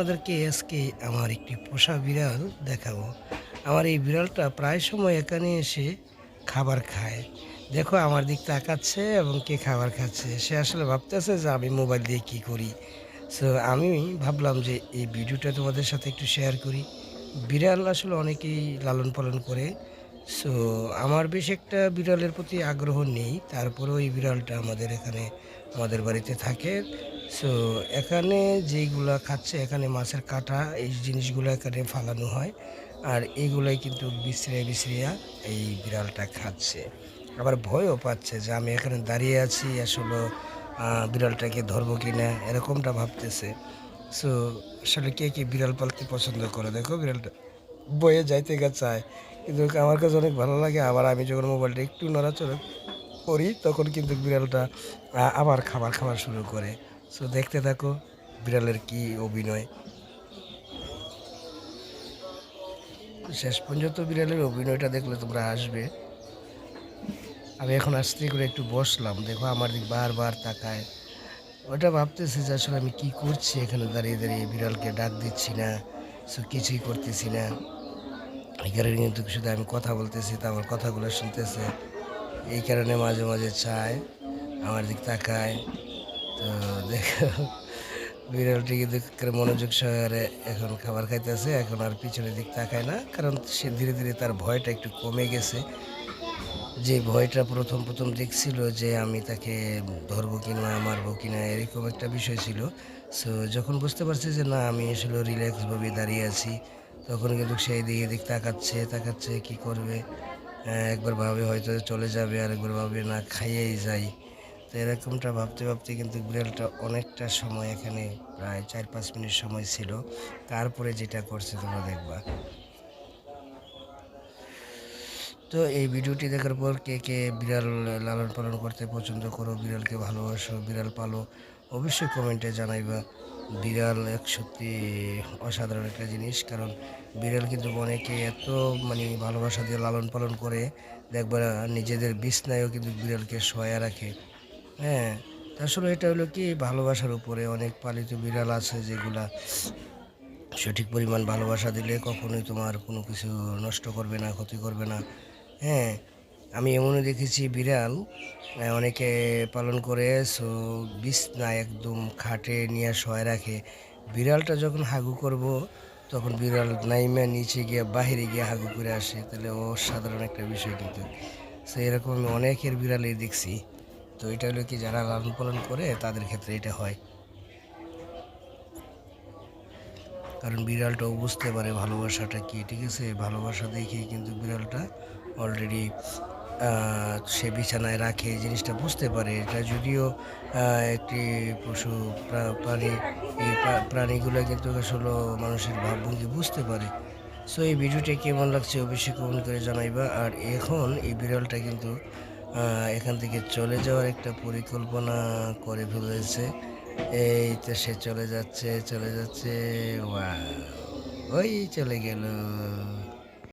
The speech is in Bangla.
আপনাদেরকে আজকে আমার একটি পোষা বিড়াল দেখাবো। আমার এই বিড়ালটা প্রায় সময় এখানে এসে খাবার খায়। দেখো আমার দিক তাকাচ্ছে এবং কে খাবার খাচ্ছে। সে আসলে ভাবতেছে যে আমি মোবাইল দিয়ে কী করি। সো আমি ভাবলাম যে এই ভিডিওটা তোমাদের সাথে একটু শেয়ার করি। বিড়াল আসলে অনেকেই লালন পালন করে। সো আমার বেশ একটা বিড়ালের প্রতি আগ্রহ নেই। তারপরেও এই বিড়ালটা আমাদের এখানে আমাদের বাড়িতে থাকে। সো এখানে যেইগুলা খাচ্ছে এখানে মাছের কাঁটা এই জিনিসগুলো এখানে ফালানো হয়। আর এইগুলাই কিন্তু বিছড়ে বিছড়িয়া এই বিড়ালটা খাচ্ছে। আবার ভয়ও পাচ্ছে যে আমি এখানে দাঁড়িয়ে আছি আসলে বিড়ালটাকে ধরবো কিনা এরকমটা ভাবতেছে। সো আসলে কে বিড়াল পালতে পছন্দ করে? দেখো বিড়ালটা বয়ে যাইতে চায়। কিন্তু আমার কাছে অনেক ভালো লাগে। আবার আমি যখন মোবাইলটা একটু নড়াচড়া করি তখন কিন্তু বিড়ালটা আবার খাবার শুরু করে। সো দেখতে থাকো বিড়ালের কি অভিনয়। শেষ পর্যন্ত বিড়ালের অভিনয়টা দেখলে তোমরা হাসবে। আমি এখন আস্তে করে একটু বসলাম। দেখো আমার দিক বারবার তাকায়। ওটা ভাবতেছে যে আসলে আমি কি করছি এখানে দাঁড়িয়ে বিড়ালকে ডাক দিচ্ছি না। সো কিছুই করতেছি না। এই কারণে কিন্তু শুধু আমি কথা বলতেছি তো আমার কথাগুলো শুনতেছে। এই কারণে মাঝে চায়, আমার দিক তাকায়। তো দেখো বিড়ালটি কিন্তু মনোযোগ সহকারে এখন খাবার খাইতেছে। এখন আর পিছনের দিক তাকায় না। কারণ সে ধীরে তার ভয়টা একটু কমে গেছে। যে ভয়টা প্রথম দেখছিল যে আমি তাকে ধরবো কিনা, মারবো কিনা এরকম একটা বিষয় ছিল। সো যখন বুঝতে পারছে যে না আমি আসলে রিল্যাক্সভাবে দাঁড়িয়ে আছি, তখন কিন্তু সে এদিক তাকাচ্ছে কি করবে? একবার ভাবে হয়তো চলে যাবে, আরেকবার ভাবে না খাইয়েই যাই। তো এরকমটা ভাবতে কিন্তু বিড়ালটা অনেকটা সময় এখানে প্রায় ৪-৫ মিনিট সময় ছিল। তারপরে যেটা করছে তোমরা দেখবা। তো এই ভিডিওটি দেখার পর কে বিড়াল লালন পালন করতে পছন্দ করো, বিড়ালকে ভালোবাসো, বিড়াল পালো, অবশ্যই কমেন্টে জানাইবা। বিড়াল এক সত্যি অসাধারণ একটা জিনিস। কারণ বিড়াল কিন্তু অনেকে এত ভালোবাসা দিয়ে লালন পালন করে, দেখবা নিজেদের বিছনায়ও কিন্তু বিড়ালকে শোয়া রাখে। হ্যাঁ, তা আসলে এটা হলো কি ভালোবাসার উপরে। অনেক পালিত বিড়াল আছে যেগুলা সঠিক পরিমাণ ভালোবাসা দিলে কখনোই তোমার কোনো কিছু নষ্ট করবে না, ক্ষতি করবে না। হ্যাঁ, আমি এমনও দেখেছি বিড়াল অনেকে পালন করে। সো বিছনায় একদম খাটে নিয়ে শোয় রাখে। বিড়ালটা যখন হাগু করব তখন বিড়াল নাইমা নিচে গিয়ে বাহিরে গিয়ে হাগু করে আসে। তাহলে অসাধারণ একটা বিষয় কিন্তু। সো এরকম আমি অনেকের বিড়ালই দেখছি। তো এটা হলো কি যারা লালন পালন করে তাদের ক্ষেত্রে এটা হয়। কারণ বিড়ালটাও বুঝতে পারে ভালোবাসাটা কী, ঠিক আছে? ভালোবাসা দেখেই কিন্তু বিড়ালটা অলরেডি সে বিছানায় রাখে, এই জিনিসটা বুঝতে পারে। এটা যদিও একটি পশু প্রাণী, এই প্রাণীগুলো কিন্তু আসলে মানুষের ভাবভঙ্গি বুঝতে পারে। সো এই ভিডিওটা কেমন লাগছে অবশ্যই কমেন্ট করে জানাইবা। আর এখন এই বিড়ালটা কিন্তু এখান থেকে চলে যাওয়ার একটা পরিকল্পনা করে ফেলেছে। এই তো সে চলে যাচ্ছে। ওয়াও! ওই চলে গেল।